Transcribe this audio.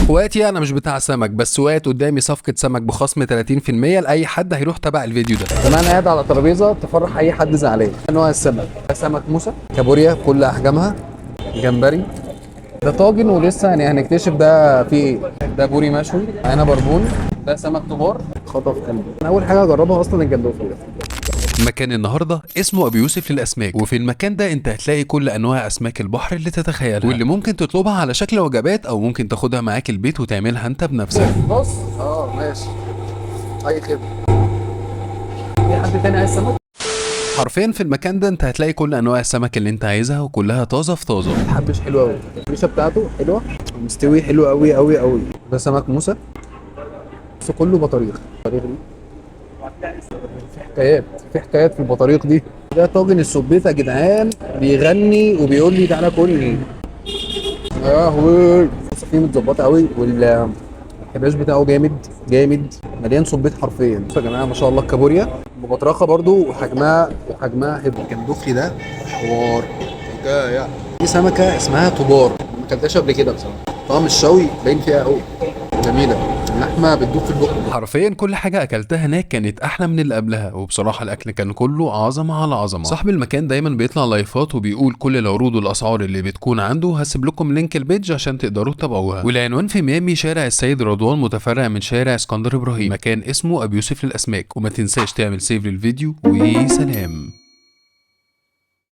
اخواتي انا مش بتاع سمك، بس وقت قدامي صفقه سمك بخصم 30% لاي حد هيروح تبع الفيديو ده. كمان قاعد على ترابيزه تفرح اي حد زعلان. انواع السمك: سمك موسى، كابوريا كل احجامها، جمبري. ده طاجن ولسه يعني هنكتشف ده فيه ايه. ده بوري مشوي، معانا بربون. ده سمك طبار خطف قلبي. انا اول حاجه اجربها اصلا الجندوفلي ده. مكان النهارده اسمه ابو يوسف للاسماك، وفي المكان ده انت هتلاقي كل انواع اسماك البحر اللي تتخيلها، واللي ممكن تطلبها على شكل وجبات او ممكن تاخدها معاك البيت وتعملها انت بنفسك. بص ماشي، اي خدمه. في حد تاني عايز سمك؟ حرفيا في المكان ده انت هتلاقي كل انواع السمك اللي انت عايزها وكلها طازه في طازه. الحبش حلو قوي، الريشه بتاعته حلوه، مستوي حلو قوي قوي قوي. ده سمك موسى، بس كله بطاريخ. البطاريخ دي في حكايات في البطاريق دي. ده طاجن السبيط يا جدعان، بيغني وبيقول لي تعالى كلني. يا لهوي، فيه متظبطه قوي، والحباش بتاعه جامد جامد، مليان سبيط حرفيا. بصوا يا جماعه ما شاء الله، الكابوريا ببطرخه برضو، وحجمها حلو. الكندوفلي ده حوار حكايه. في سمكه اسمها طبار، ما اكلتهاش قبل كده بصراحه، طعم الشوي باين فيها قوي، جميله، اللحمه بتدوب في البق. حرفيا كل حاجه اكلتها هناك كانت احلى من اللي قبلها، وبصراحه الاكل كان كله عظمه على عظمه. صاحب المكان دايما بيطلع لايفات وبيقول كل العروض والاسعار اللي بتكون عنده. هسيب لكم لينك البيج عشان تقدروا تتابعوها. والعنوان في ميامي، شارع السيد رضوان، متفرع من شارع اسكندر ابراهيم. مكان اسمه ابو يوسف للاسماك. وما تنساش تعمل سيف للفيديو، وسلام.